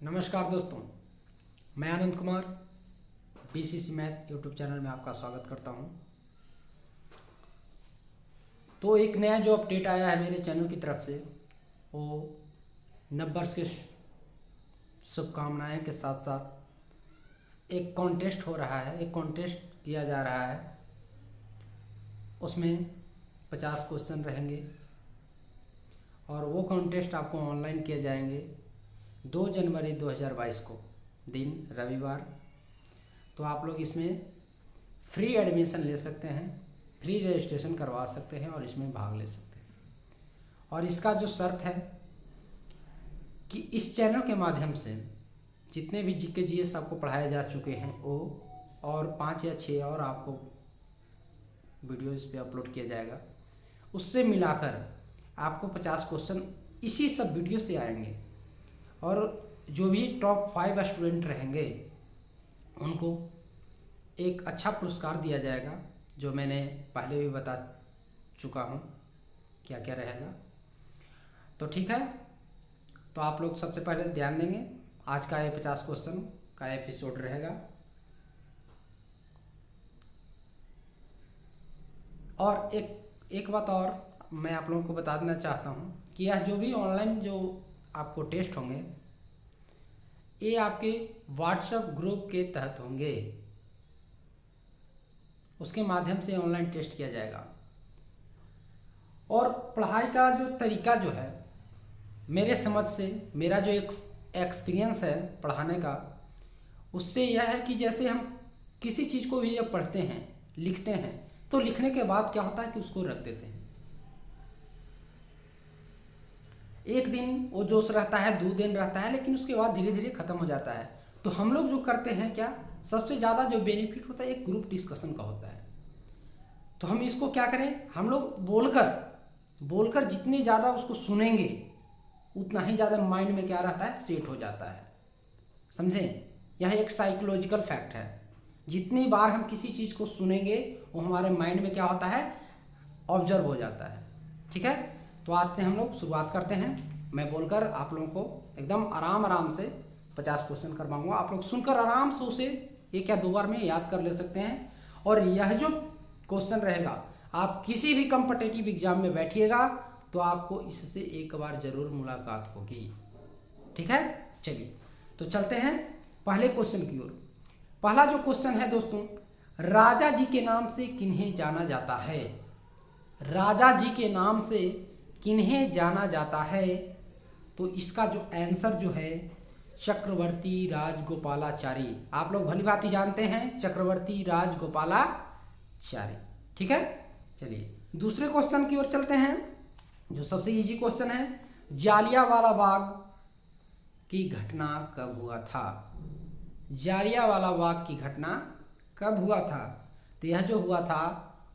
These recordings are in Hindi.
नमस्कार दोस्तों, मैं Anand Kumar BCC math YouTube channel में आपका स्वागत करता हूं। तो एक नया जो अपडेट आया है मेरे चैनल की तरफ से, वो नववर्ष के शुभकामनाएं के साथ साथ एक कॉन्टेस्ट हो रहा है, एक कॉन्टेस्ट किया जा रहा है। उसमें 50 क्वेश्चन रहेंगे और वो कॉन्टेस्ट आपको ऑनलाइन किए जाएंगे 2 जनवरी 2022 को, दिन रविवार। तो आप लोग इसमें फ्री एडमिशन ले सकते हैं, फ्री रजिस्ट्रेशन करवा सकते हैं और इसमें भाग ले सकते हैं। और इसका जो शर्त है कि इस चैनल के माध्यम से जितने भी जीके जीएस आपको पढ़ाए जा चुके हैं वो और 5 या 6 और आपको वीडियो इस पर अपलोड किया जाएगा, उससे मिलाकर आपको 50 क्वेश्चन इसी सब वीडियो से आएंगे। और जो भी टॉप 5 स्टूडेंट रहेंगे उनको एक अच्छा पुरस्कार दिया जाएगा, जो मैंने पहले भी बता चुका हूँ क्या क्या रहेगा। तो ठीक है, तो आप लोग सबसे पहले ध्यान देंगे। आज का ये 50 क्वेश्चन का एपिसोड रहेगा। और एक बात और मैं आप लोगों को बता देना चाहता हूँ कि यह जो भी ऑनलाइन जो आपको टेस्ट होंगे, ये आपके व्हाट्सएप ग्रुप के तहत होंगे। उसके माध्यम से ऑनलाइन टेस्ट किया जाएगा। और पढ़ाई का जो तरीका जो है, मेरे समझ से, मेरा जो एक एक्सपीरियंस है पढ़ाने का, उससे यह है कि जैसे हम किसी चीज़ को भी जब पढ़ते हैं, लिखते हैं, तो लिखने के बाद क्या होता है कि उसको रख देते हैं। एक दिन वो जोश रहता है, 2 दिन रहता है, लेकिन उसके बाद धीरे धीरे खत्म हो जाता है। तो हम लोग जो करते हैं, क्या सबसे ज़्यादा जो बेनिफिट होता है एक ग्रुप डिस्कशन का होता है। तो हम इसको क्या करें, हम लोग बोलकर जितने ज़्यादा उसको सुनेंगे उतना ही ज़्यादा माइंड में क्या रहता है, सेट हो जाता है। समझें, यह एक साइकोलॉजिकल फैक्ट है। जितनी बार हम किसी चीज़ को सुनेंगे वो हमारे माइंड में क्या होता है, ऑब्जर्व हो जाता है। ठीक है, तो आज से हम लोग शुरुआत करते हैं। मैं बोलकर आप लोगों को एकदम आराम से 50 क्वेश्चन करवाऊंगा। आप लोग सुनकर आराम से उसे 1 या 2 बार में याद कर ले सकते हैं। और यह जो क्वेश्चन रहेगा, आप किसी भी कॉम्पिटिटिव एग्जाम में बैठिएगा तो आपको इससे एक बार जरूर मुलाकात होगी। ठीक है, चलिए तो चलते हैं पहले क्वेश्चन की ओर। पहला जो क्वेश्चन है दोस्तों, राजा जी के नाम से किन्हें जाना जाता है? राजा जी के नाम से किन्हें जाना जाता है? तो इसका जो आंसर जो है, चक्रवर्ती राजगोपालाचारी। आप लोग भली भांति जानते हैं चक्रवर्ती राजगोपालाचारी। ठीक है, चलिए दूसरे क्वेश्चन की ओर चलते हैं, जो सबसे इजी क्वेश्चन है। जालियांवाला बाग की घटना कब हुआ था? जालियांवाला बाग की घटना कब हुआ था? तो यह जो हुआ था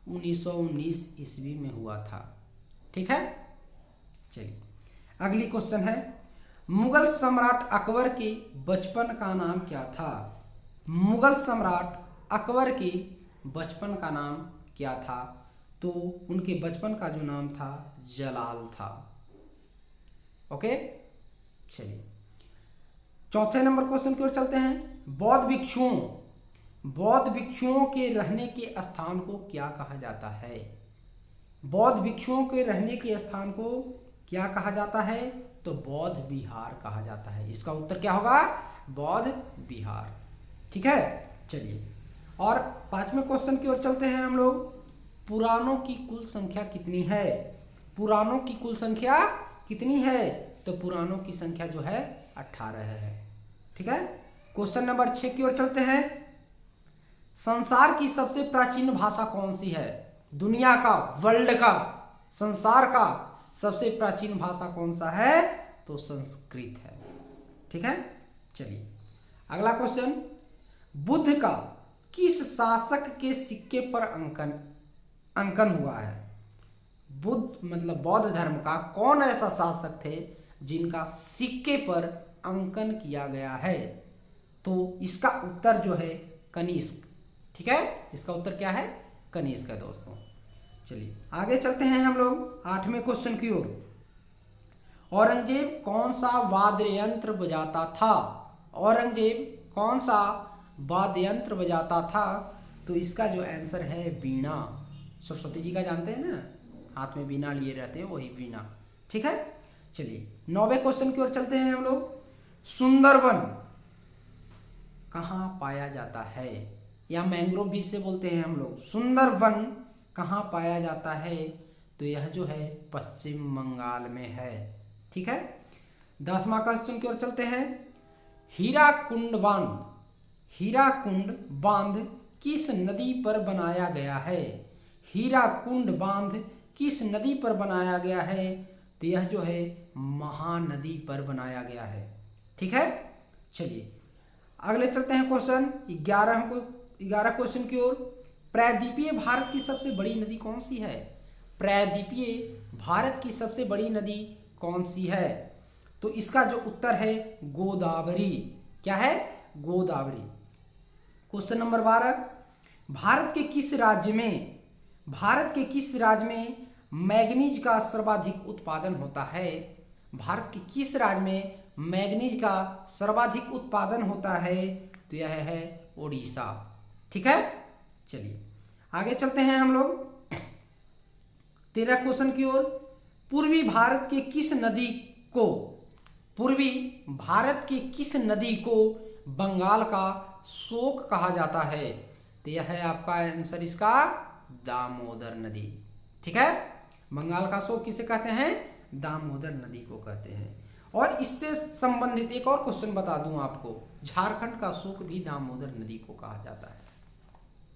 1919 ईस्वी में हुआ था। ठीक है, चलिए अगली क्वेश्चन है, मुगल सम्राट अकबर के बचपन का नाम क्या था? मुगल सम्राट अकबर के बचपन का नाम क्या था? तो उनके बचपन का जो नाम था, जलाल था। ओके, चलिए चौथे नंबर क्वेश्चन की ओर चलते हैं। बौद्ध भिक्षुओं के रहने के स्थान को क्या कहा जाता है? बौद्ध भिक्षुओं के रहने के स्थान को क्या कहा जाता है? तो बौद्ध विहार कहा जाता है। इसका उत्तर क्या होगा? बौद्ध विहार। ठीक है, चलिए और 5वें क्वेश्चन की ओर चलते हैं हम लोग। पुराणों की कुल संख्या कितनी है? पुराणों की कुल संख्या कितनी है? तो पुराणों की संख्या जो है 18 है। ठीक है, क्वेश्चन नंबर 6 की ओर चलते हैं। संसार की सबसे प्राचीन भाषा कौन सी है? दुनिया का, वर्ल्ड का, संसार का सबसे प्राचीन भाषा कौन सा है? तो संस्कृत है। ठीक है, चलिए अगला क्वेश्चन। बुद्ध का किस शासक के सिक्के पर अंकन हुआ है? बुद्ध मतलब बौद्ध धर्म का कौन ऐसा शासक थे जिनका सिक्के पर अंकन किया गया है? तो इसका उत्तर जो है कनिष्क। ठीक है, इसका उत्तर क्या है? कनिष्क है दोस्तों। चलिए आगे चलते हैं हम लोग 8वें क्वेश्चन की ओर। औरंगजेब कौन सा वाद्य यंत्र बजाता था? औरंगजेब कौन सा वाद्य यंत्र बजाता था? तो इसका जो आंसर है वीणा। सरस्वती जी का जानते हैं ना, हाथ में वीणा लिए रहते हैं, वही वीणा। ठीक है, चलिए 9वें क्वेश्चन की ओर चलते हैं हम लोग। सुंदरवन कहाँ पाया जाता है, या मैंग्रोव भी से बोलते हैं हम लोग। सुंदरवन कहाँ पाया जाता है? तो यह जो है पश्चिम बंगाल में है। ठीक है, 10वां क्वेश्चन की ओर चलते हैं। हीराकुंड बांध, हीराकुंड बांध किस नदी पर बनाया गया है? हीराकुंड बांध किस नदी पर बनाया गया है? तो यह जो है महानदी पर बनाया गया है। ठीक है, चलिए अगले चलते हैं क्वेश्चन 11 क्वेश्चन की ओर। प्रायद्वीपीय भारत की सबसे बड़ी नदी कौन सी है? प्रायद्वीपीय भारत की सबसे बड़ी नदी कौन सी है? तो इसका जो उत्तर है गोदावरी। क्या है? गोदावरी। क्वेश्चन नंबर 12, भारत के किस राज्य में मैग्नीज का सर्वाधिक उत्पादन होता है? भारत के किस राज्य में मैग्नीज का सर्वाधिक उत्पादन होता है? तो यह है ओडिशा। ठीक है, चलिए आगे चलते हैं हम लोग 13 क्वेश्चन की ओर। पूर्वी भारत के किस नदी को बंगाल का शोक कहा जाता है? तो यह है आपका आंसर इसका दामोदर नदी। ठीक है, बंगाल का शोक किसे कहते हैं? दामोदर नदी को कहते हैं। और इससे संबंधित एक और क्वेश्चन बता दूं आपको, झारखंड का शोक भी दामोदर नदी को कहा जाता है।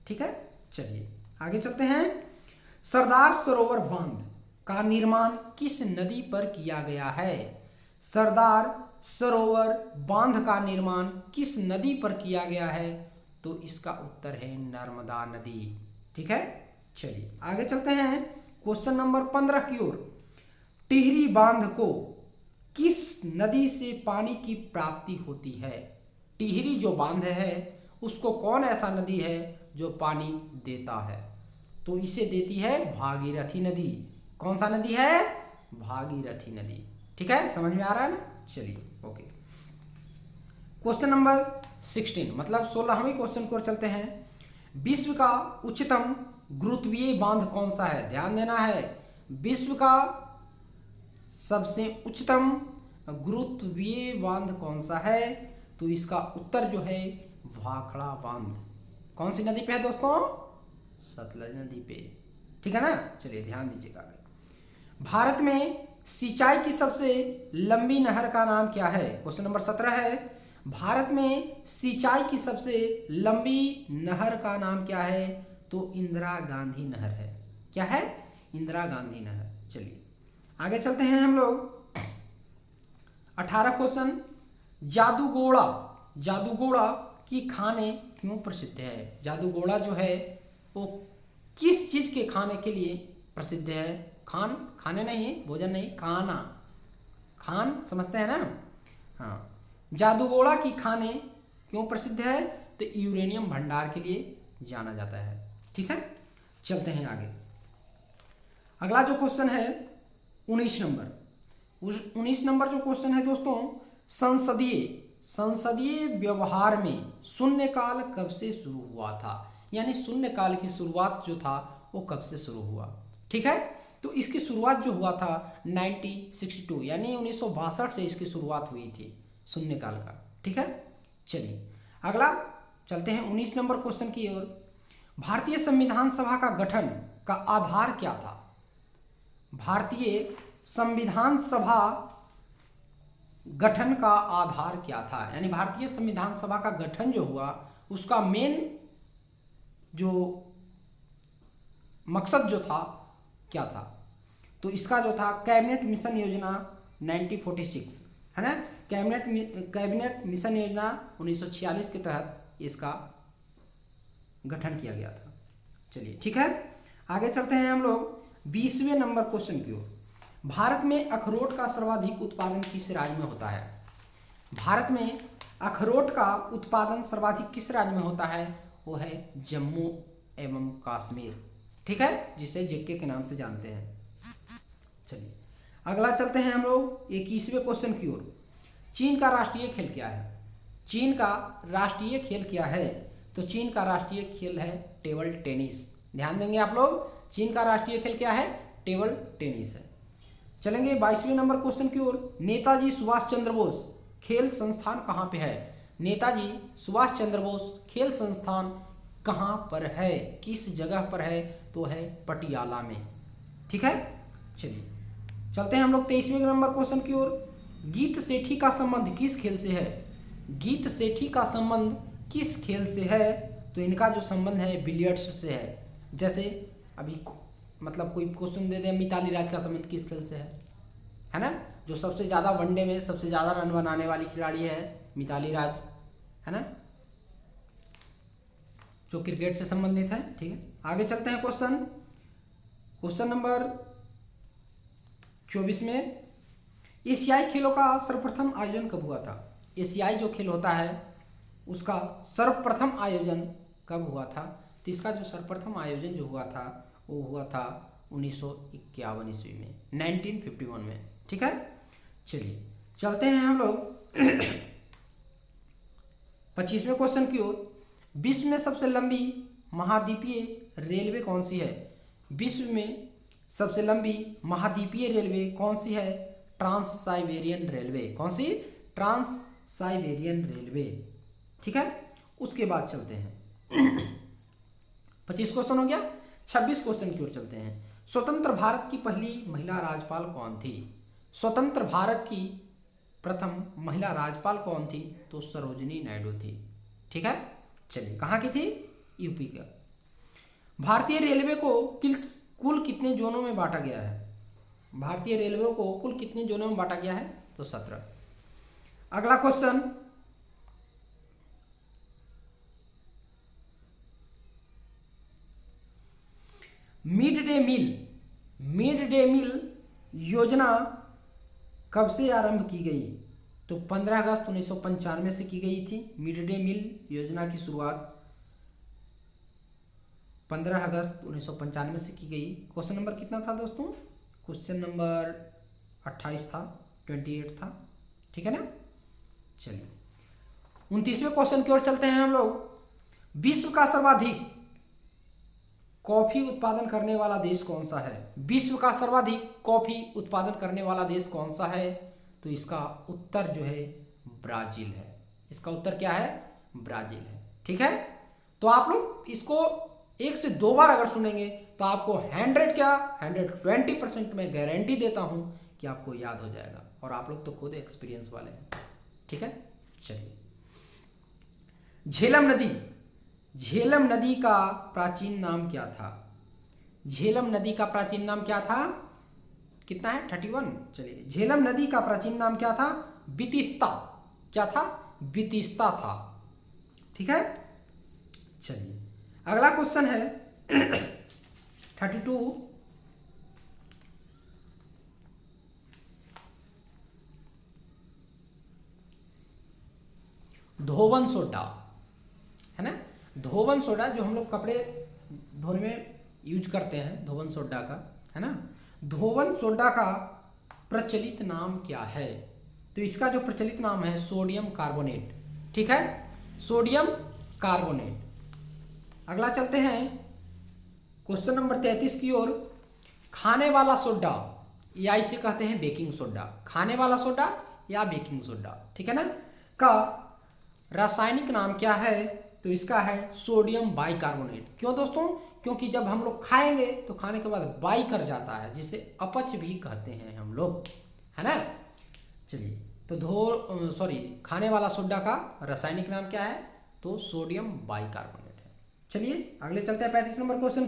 ठीक है, चलिए आगे चलते हैं। सरदार सरोवर बांध का निर्माण किस नदी पर किया गया है? सरदार सरोवर बांध का निर्माण किस नदी पर किया गया है? तो इसका उत्तर है नर्मदा नदी। ठीक है, चलिए आगे चलते हैं क्वेश्चन नंबर 15 की ओर। टिहरी बांध को किस नदी से पानी की प्राप्ति होती है? टिहरी जो बांध है उसको कौन ऐसा नदी है जो पानी देता है? तो इसे देती है भागीरथी नदी। कौन सा नदी है? भागीरथी नदी। ठीक है, समझ में आ रहा है ना? चलिए ओके। क्वेश्चन नंबर 16 मतलब 16वें क्वेश्चन को चलते हैं। विश्व का उच्चतम गुरुत्वीय बांध कौन सा है? ध्यान देना है, विश्व का सबसे उच्चतम गुरुत्वीय बांध कौन सा है? तो इसका उत्तर जो है भाखड़ा बांध। कौन सी नदी पे है दोस्तों? सतलज नदी पे। ठीक है ना, चलिए ध्यान दीजिएगा। भारत में सिंचाई की सबसे लंबी नहर का नाम क्या है? क्वेश्चन नंबर 17 है, भारत में सिंचाई की सबसे लंबी नहर का नाम क्या है? तो इंदिरा गांधी नहर है। क्या है? इंदिरा गांधी नहर। चलिए आगे चलते हैं हम लोग 18 क्वेश्चन। जादूगोड़ा की खाने क्यों प्रसिद्ध है? जादूगोड़ा जो है वो किस चीज के खाने के लिए प्रसिद्ध है? खाने नहीं, भोजन नहीं, खान समझते हैं ना? हाँ, जादूगोड़ा की खाने क्यों प्रसिद्ध है? तो यूरेनियम भंडार के लिए जाना जाता है। ठीक है, चलते हैं आगे। अगला जो क्वेश्चन है 19 नंबर। 19 नंबर जो क्वेश्चन है दोस्तों, संसदीय व्यवहार में शून्यकाल कब से शुरू हुआ था? यानी शून्यकाल की शुरुआत जो था वो कब से शुरू हुआ? ठीक है, तो इसकी शुरुआत जो हुआ था 1962 यानी 1962 से इसकी शुरुआत हुई थी शून्यकाल का। ठीक है, चलिए अगला चलते हैं 19 नंबर क्वेश्चन की ओर। भारतीय संविधान सभा का गठन का आधार क्या था? भारतीय संविधान सभा गठन का आधार क्या था? यानी भारतीय संविधान सभा का गठन जो हुआ उसका मेन जो मकसद जो था क्या था? तो इसका जो था कैबिनेट मिशन योजना 1946 है ना, कैबिनेट मिशन योजना 1946 के तहत इसका गठन किया गया था। चलिए ठीक है, आगे चलते हैं हम लोग 20वें नंबर क्वेश्चन की ओर। भारत में अखरोट का सर्वाधिक उत्पादन किस राज्य में होता है? भारत में अखरोट का उत्पादन सर्वाधिक किस राज्य में होता है? वो है जम्मू एवं कश्मीर। ठीक है, जिसे जेके के नाम से जानते हैं। चलिए अगला चलते हैं हम लोग 21वें क्वेश्चन की ओर। चीन का राष्ट्रीय खेल क्या है? चीन का राष्ट्रीय खेल क्या है? तो चीन का राष्ट्रीय खेल है टेबल टेनिस। ध्यान देंगे आप लोग, चीन का राष्ट्रीय खेल क्या है? टेबल टेनिस है। चलेंगे 22वें नंबर क्वेश्चन की ओर। नेताजी सुभाष चंद्र बोस खेल संस्थान कहाँ पे है? नेताजी सुभाष चंद्र बोस खेल संस्थान कहाँ पर है, किस जगह पर है? तो है पटियाला में। ठीक है, चलिए चलते हैं हम लोग 23वें नंबर क्वेश्चन की ओर। गीत सेठी का संबंध किस खेल से है? गीत सेठी का संबंध किस खेल से है? तो इनका जो संबंध है बिलियर्ड्स से है। जैसे अभी मतलब कोई क्वेश्चन दे दे, मिताली राज का संबंध किस खेल से है ना? जो सबसे ज़्यादा वनडे में सबसे ज़्यादा रन बनाने वाली खिलाड़ी है मिताली राज, है ना, जो क्रिकेट से संबंधित है। ठीक है, आगे चलते हैं क्वेश्चन नंबर 24 में। एशियाई खेलों का सर्वप्रथम आयोजन कब हुआ था? एशियाई जो खेल होता है उसका सर्वप्रथम आयोजन कब हुआ था? तो इसका जो सर्वप्रथम आयोजन जो हुआ था वो हुआ था 1951 ईस्वी में, 1951 में। ठीक है, चलिए चलते हैं हम लोग 25वें क्वेश्चन की ओर। विश्व में सबसे लंबी महाद्वीपीय रेलवे कौन सी है? विश्व में सबसे लंबी महाद्वीपीय रेलवे कौन सी है? Trans Siberian railway. कौन सी? Trans Siberian railway. ठीक है, उसके बाद चलते हैं 25 क्वेश्चन हो गया। 26 क्वेश्चन की ओर चलते हैं। स्वतंत्र भारत की पहली महिला राज्यपाल कौन थी? स्वतंत्र भारत की प्रथम महिला राज्यपाल कौन थी? तो सरोजिनी नायडू थी। ठीक है, चलिए कहाँ की थी? यूपी का। भारतीय रेलवे को कुल कितने जोनों में बांटा गया है? भारतीय रेलवे को कुल कितने जोनों में बांटा गया है? तो 17। अगला क्वेश्चन, मिड डे मील योजना कब से आरंभ की गई? तो 15 अगस्त 1995 से की गई थी। मिड डे मील योजना की शुरुआत 15 अगस्त 1995 से की गई। क्वेश्चन नंबर कितना था दोस्तों? क्वेश्चन नंबर 28 था, 28 था। ठीक है ना, चलिए 29वें क्वेश्चन की ओर चलते हैं हम लोग। विश्व का सर्वाधिक कॉफी उत्पादन करने वाला देश कौन सा है? विश्व का सर्वाधिक कॉफी उत्पादन करने वाला देश कौन सा है? तो इसका उत्तर जो है ब्राजील है। इसका उत्तर क्या है? ब्राजील है। ठीक है, तो आप लोग इसको 1 से 2 बार अगर सुनेंगे तो आपको 120% में गारंटी देता हूं कि आपको याद हो जाएगा, और आप लोग तो खुद एक्सपीरियंस वाले हैं। ठीक है, चलिए झेलम नदी का प्राचीन नाम क्या था? झेलम नदी का प्राचीन नाम क्या था? कितना है? 31। चलिए, झेलम नदी का प्राचीन नाम क्या था? बितिस्ता। क्या था? बितिस्ता था। ठीक है, चलिए अगला क्वेश्चन है 32। धोवन सोडा, है ना, धोवन सोडा जो हम लोग कपड़े धोने में यूज करते हैं, धोवन सोडा का, है ना। धोवन सोडा का प्रचलित नाम क्या है? तो इसका जो प्रचलित नाम है सोडियम कार्बोनेट। ठीक है, सोडियम कार्बोनेट। अगला चलते हैं क्वेश्चन नंबर 33 की ओर। खाने वाला सोडा या इसे कहते हैं बेकिंग सोडा, खाने वाला सोडा या बेकिंग सोडा, ठीक है ना, का रासायनिक नाम क्या है? तो इसका है सोडियम बाइकार्बोनेट। क्यों दोस्तों? क्योंकि जब हम लोग खाएंगे तो खाने के बाद बाई कर जाता है, जिसे अपच भी कहते हैं हम लोग, है ना। चलिए, तो खाने वाला सोडा का रासायनिक नाम क्या है? तो सोडियम बाइकार्बोनेट है। चलिए अगले चलते हैं 35 नंबर क्वेश्चन